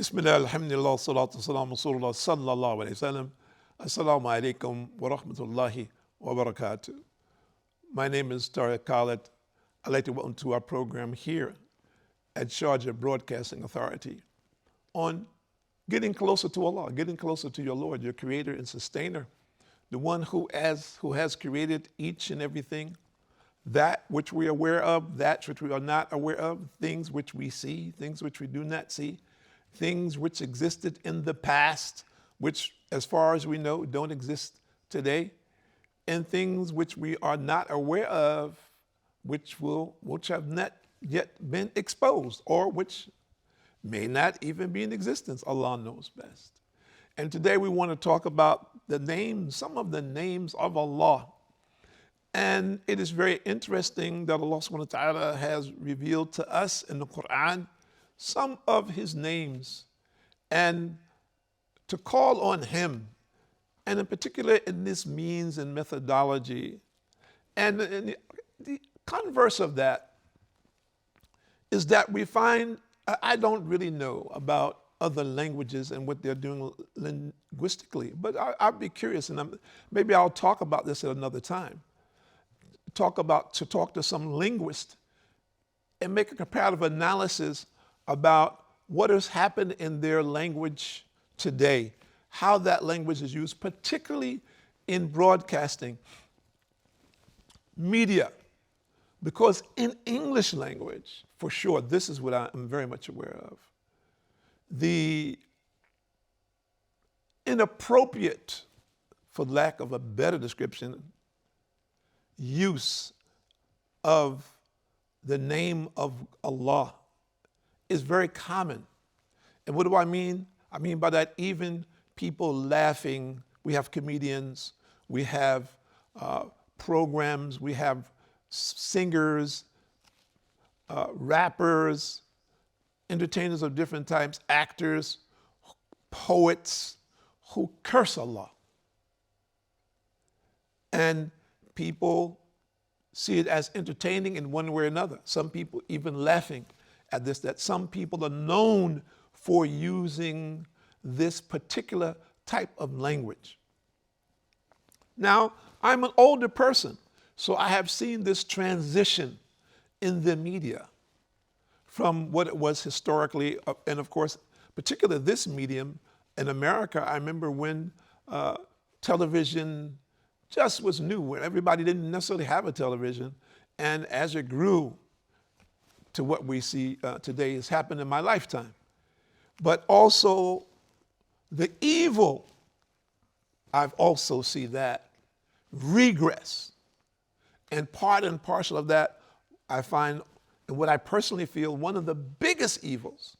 Bismillah, alhamdulillah, salatu salam, rasulullah, sallallahu alayhi wa sallam. Assalamu alaikum wa rahmatullahi wa barakatuh. My name is Tariq Khalid. I'd like to welcome to our program here at Sharjah Broadcasting Authority on getting closer to Allah, getting closer to your Lord, your creator and sustainer, the one who has created each and everything, that which we are aware of, that which we are not aware of, things which we see, things which we do not see, things which existed in the past, which, as far as we know, don't exist today, and things which we are not aware of, which have not yet been exposed, or which may not even be in existence. Allah knows best. And today we want to talk about the names, some of the names of Allah. And it is very interesting that Allah subhanahu wa ta'ala has revealed to us in the Quran some of his names, and to call on him, and in particular in this means and methodology. And the converse of that is that we find, I don't really know about other languages and what they're doing linguistically, but I'd be curious, and maybe I'll talk about this at another time. Talk to some linguist and make a comparative analysis about what has happened in their language today, how that language is used, particularly in broadcasting media. Because in English language, for sure, this is what I'm very much aware of. The inappropriate, for lack of a better description, use of the name of Allah is very common. And what do I mean? I mean by that even people laughing, we have comedians, we have programs, we have singers, rappers, entertainers of different types, actors, poets who curse Allah. And people see it as entertaining in one way or another. Some people even laughing at this, that some people are known for using this particular type of language. Now, I'm an older person, so I have seen this transition in the media from what it was historically, and of course, particularly this medium in America. I remember when television just was new, when everybody didn't necessarily have a television, and as it grew to what we see today has happened in my lifetime. But also the evil, I've also seen that regress. And part and parcel of that, I find, and what I personally feel, one of the biggest evils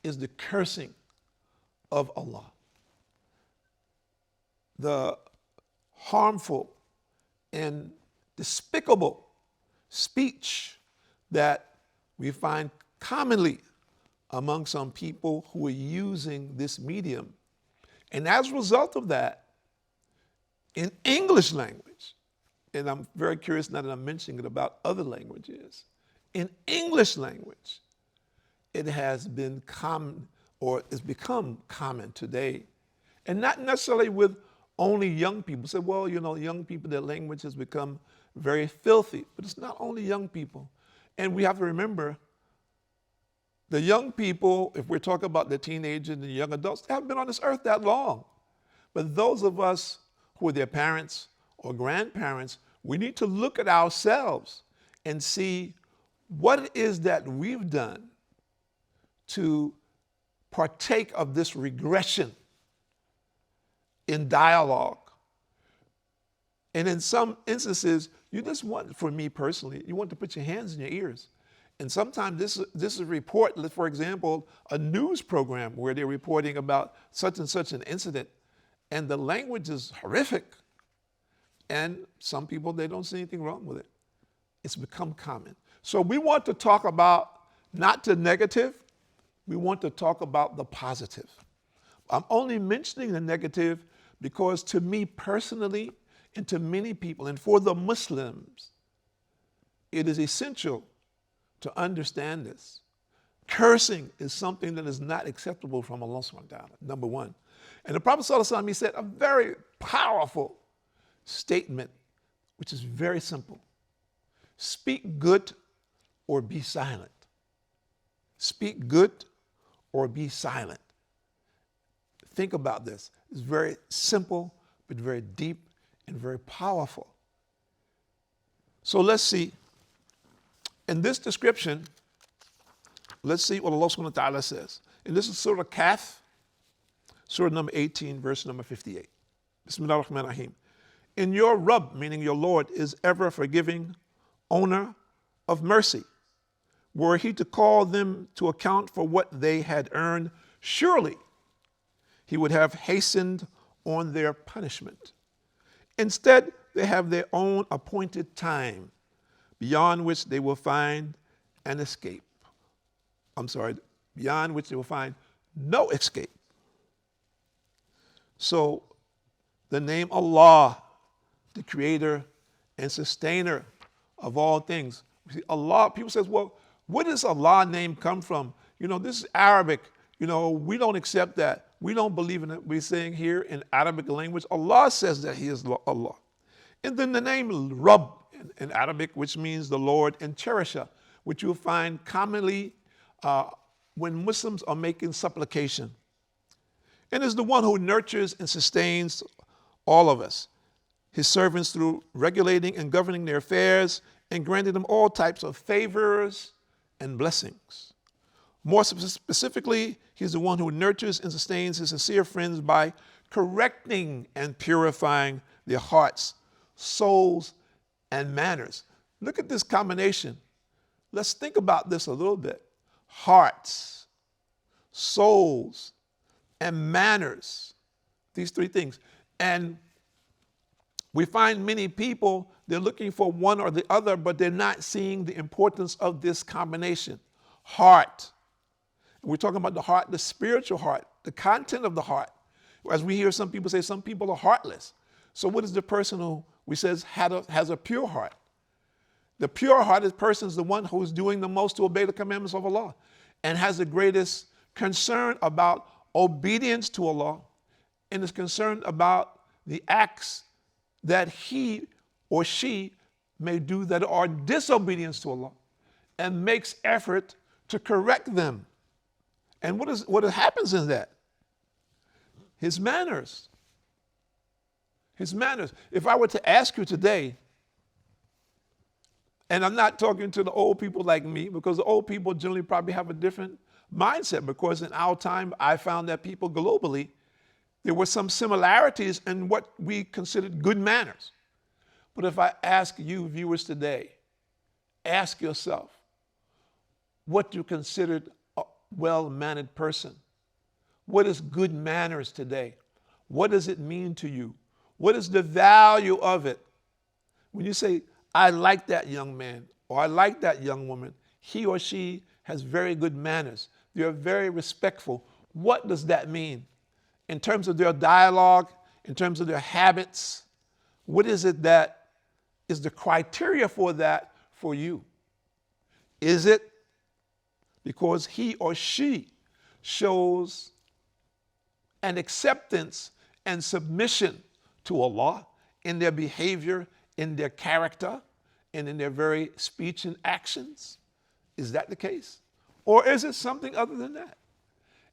is the cursing of Allah. The harmful and despicable speech that we find commonly among some people who are using this medium. And as a result of that, in English language, and I'm very curious now that I'm mentioning it about other languages, in English language, it has been common, or it's become common today, and not necessarily with only young people. Say, well, you know, young people, their language has become very filthy, but it's not only young people. And we have to remember, the young people, if we're talking about the teenagers and the young adults, they haven't been on this earth that long. But those of us who are their parents or grandparents, we need to look at ourselves and see what it is that we've done to partake of this regression in dialogue. And in some instances, you just want, for me personally, you want to put your hands in your ears. And sometimes this is a report, for example, a news program where they're reporting about such and such an incident, and the language is horrific. And some people, they don't see anything wrong with it. It's become common. So we want to talk about not the negative, we want to talk about the positive. I'm only mentioning the negative because to me personally, and to many people, and for the Muslims, it is essential to understand this, Cursing is something that is not acceptable from Allah subhanahu wa ta'ala, number one. And the Prophet sallallahu alaihi wasallam, he said a very powerful statement, which is very simple. Speak good or be silent. Speak good or be silent. Think about this. It's very simple, but very deep and very powerful. So let's see. In this description, let's see what Allah subhanahu wa ta'ala says. And this is Surah Kahf, Surah number 18, verse number 58. Bismillah ar-Rahman ar-Rahim. In your Rabb, meaning your Lord, is ever forgiving, owner of mercy. Were he to call them to account for what they had earned, surely he would have hastened on their punishment. Instead, they have their own appointed time, beyond which they will find an escape. Beyond which they will find no escape. So, the name Allah, the creator and sustainer of all things. See, Allah, people say, well, where does Allah name come from? This is Arabic. We don't accept that. We don't believe in it. We're saying here in Arabic language, Allah says that He is Allah. And then the name Rabb in Arabic, which means the Lord, and Cherisher, which you'll find commonly when Muslims are making supplication. And is the one who nurtures and sustains all of us, His servants, through regulating and governing their affairs and granting them all types of favors and blessings. More specifically, He's the one who nurtures and sustains His sincere friends by correcting and purifying their hearts, souls, and manners. Look at this combination. Let's think about this a little bit. Hearts, souls, and manners. These three things. And we find many people, they're looking for one or the other, but they're not seeing the importance of this combination. Heart. We're talking about the heart, the spiritual heart, the content of the heart. As we hear some people say, some people are heartless. So what is the person who we says has a pure heart? The pure-hearted person is the one who is doing the most to obey the commandments of Allah and has the greatest concern about obedience to Allah and is concerned about the acts that he or she may do that are disobedience to Allah and makes effort to correct them. And what happens in that? His manners. His manners. If I were to ask you today, and I'm not talking to the old people like me, because the old people generally probably have a different mindset, because in our time, I found that people globally, there were some similarities in what we considered good manners. But if I ask you viewers today, ask yourself, what you considered a well-mannered person? What is good manners today? What does it mean to you? What is the value of it? When you say, I like that young man, or I like that young woman, he or she has very good manners. They're very respectful. What does that mean? In terms of their dialogue, in terms of their habits, what is it that is the criteria for that for you? Is it because he or she shows an acceptance and submission to Allah in their behavior, in their character, and in their very speech and actions? Is that the case? Or is it something other than that?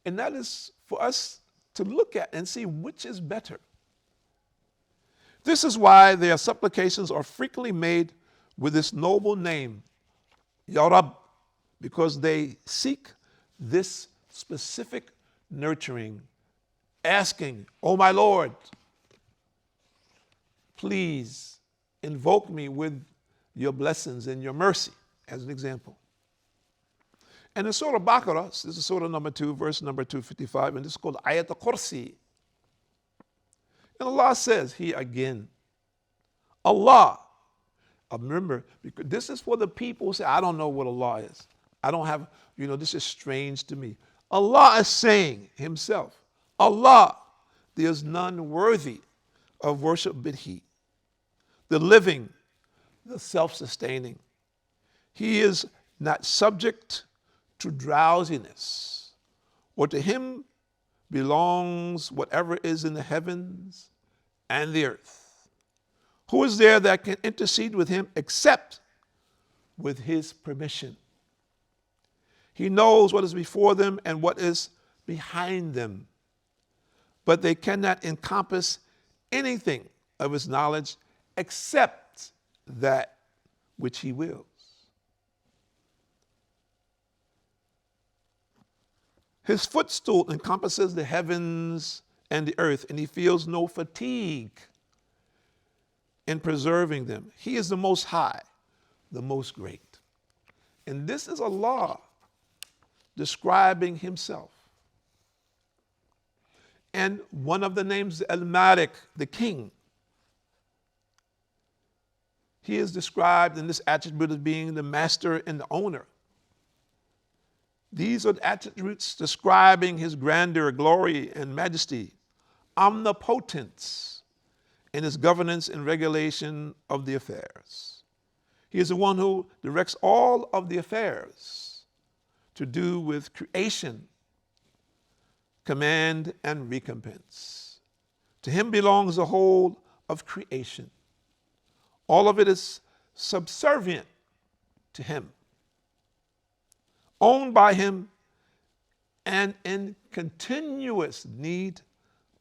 And that is for us to look at and see which is better. This is why their supplications are frequently made with this noble name, Ya Rab, because they seek this specific nurturing, asking, Oh my Lord, please invoke me with your blessings and your mercy, as an example. And in Surah Baqarah, this is Surah number 2, verse number 255, and this is called Ayat al-Kursi. And Allah says here again, Allah, remember, because this is for the people who say, I don't know what Allah is. I don't have, this is strange to me. Allah is saying Himself, Allah, there is none worthy of worship but He, the living, the self-sustaining. He is not subject to drowsiness, or to him belongs whatever is in the heavens and the earth. Who is there that can intercede with him except with his permission? He knows what is before them and what is behind them, but they cannot encompass anything of his knowledge except that which he wills. His footstool encompasses the heavens and the earth, and he feels no fatigue in preserving them. He is the Most High, the Most Great. And this is Allah describing himself. And one of the names, Al-Malik, the king, he is described in this attribute as being the master and the owner. These are the attributes describing his grandeur, glory, and majesty, omnipotence in his governance and regulation of the affairs. He is the one who directs all of the affairs to do with creation, command, and recompense. To him belongs the whole of creation. All of it is subservient to him, owned by him, and in continuous need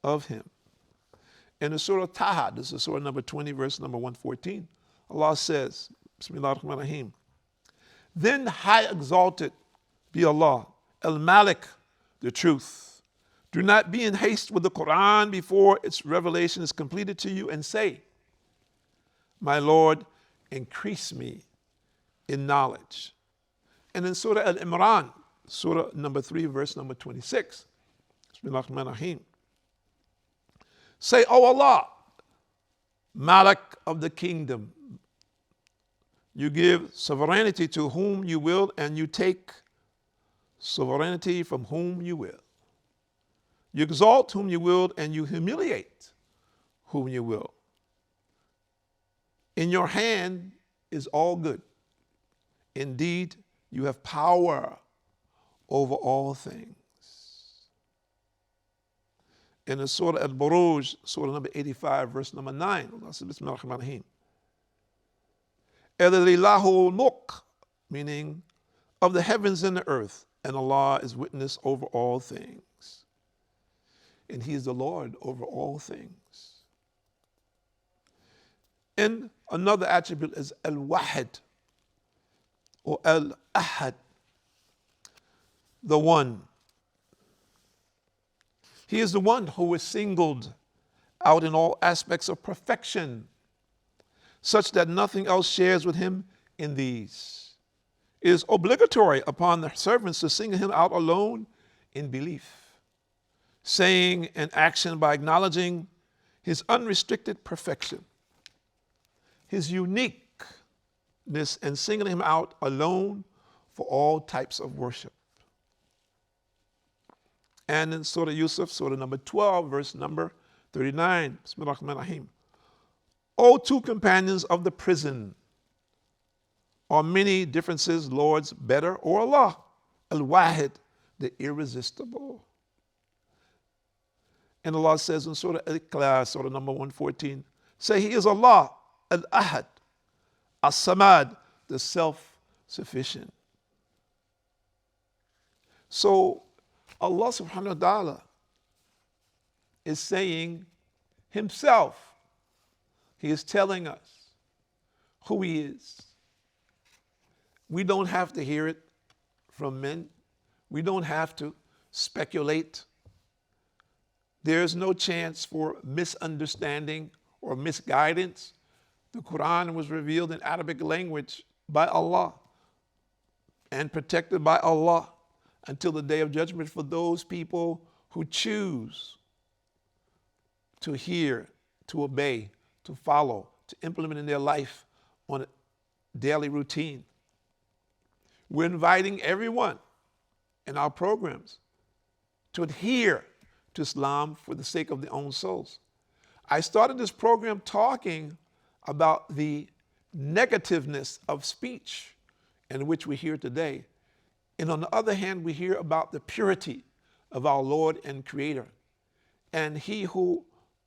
of him. In the Surah Taha, this is Surah number 20, verse number 114, Allah says, Bismillah ar-Rahman ar-Rahim, then high exalted be Allah, Al-Malik, the truth. Do not be in haste with the Quran before its revelation is completed to you, and say, my Lord, increase me in knowledge. And in Surah Al-Imran, Surah number 3, verse number 26, Bismillah ar-Rahman ar-Rahim, say, O Allah, Malik of the kingdom, you give sovereignty to whom you will, and you take sovereignty from whom you will. You exalt whom you will, and you humiliate whom you will. In your hand is all good. Indeed, you have power over all things. In the Surah Al-Buruj, Surah number 85, verse number 9, Allah says, Bismillah ar-Rahman ar-Rahim, Elillahu mulk, meaning of the heavens and the earth, and Allah is witness over all things. And he is the Lord over all things. And another attribute is Al-Wahid, or Al-Ahad, the one. He is the one who is singled out in all aspects of perfection, such that nothing else shares with him in these. It is obligatory upon the servants to single him out alone in belief, saying and action by acknowledging his unrestricted perfection, his uniqueness, and singling him out alone for all types of worship. And in Surah Yusuf, Surah number 12, verse number 39, Bismillah ar-Rahman ar-Rahim, O two companions of the prison, are many differences Lords better, or Allah, Al-Wahid, the irresistible? And Allah says in Surah Al-Ikhlas, Surah number 114, say he is Allah, Al-Ahad, As-Samad, the self-sufficient. So Allah subhanahu wa ta'ala is saying himself, he is telling us who he is. We don't have to hear it from men. We don't have to speculate. There's no chance for misunderstanding or misguidance. The Quran was revealed in Arabic language by Allah and protected by Allah until the day of judgment for those people who choose to hear, to obey, to follow, to implement in their life on a daily routine. We're inviting everyone in our programs to adhere to Islam for the sake of their own souls. I started this program talking about the negativeness of speech in which we hear today And on the other hand, we hear about the purity of our Lord and Creator. And he who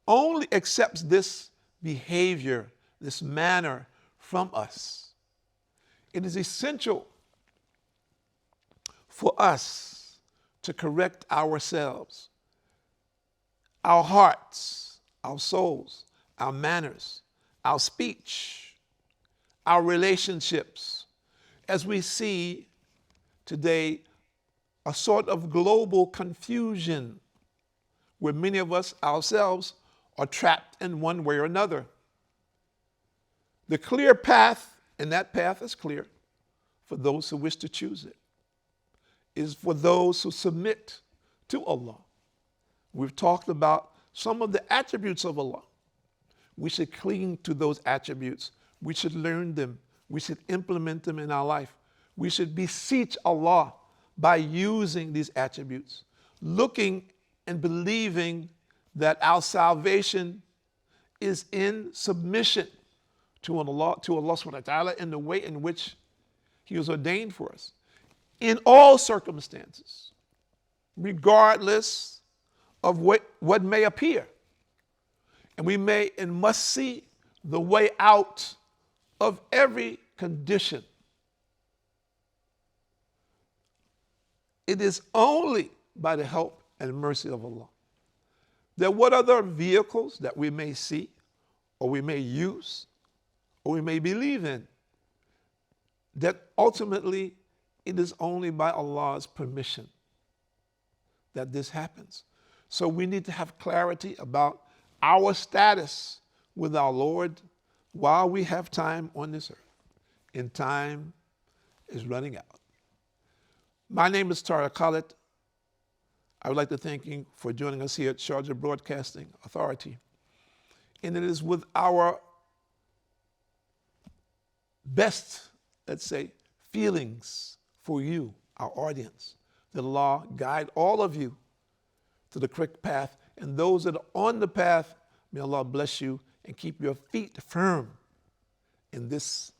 only accepts this behavior, this manner from us, it is essential for us to correct ourselves, our hearts, our souls, our manners, our speech, our relationships, as we see today a sort of global confusion where many of us ourselves are trapped in one way or another. The clear path, and that path is clear for those who wish to choose it, is for those who submit to Allah. We've talked about some of the attributes of Allah. We should cling to those attributes. We should learn them. We should implement them in our life. We should beseech Allah by using these attributes, looking and believing that our salvation is in submission to Allah subhanahu wa ta'ala in the way in which He has ordained for us, in all circumstances, regardless of what may appear. And we may and must see the way out of every condition. It is only by the help and mercy of Allah that what other vehicles that we may see, or we may use, or we may believe in, that ultimately it is only by Allah's permission that this happens. So we need to have clarity about our status with our Lord while we have time on this earth. And time is running out. My name is Tariq Khalid. I would like to thank you for joining us here at Sharjah Broadcasting Authority. And it is with our best, let's say, feelings for you, our audience, that Allah guide all of you to the correct path. And those that are on the path, may Allah bless you and keep your feet firm in this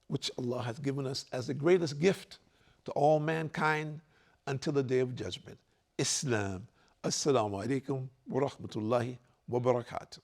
which Allah has given us as the greatest gift to all mankind until the day of judgment. Islam. Assalamu alaikum wa rahmatullahi wa barakatuh.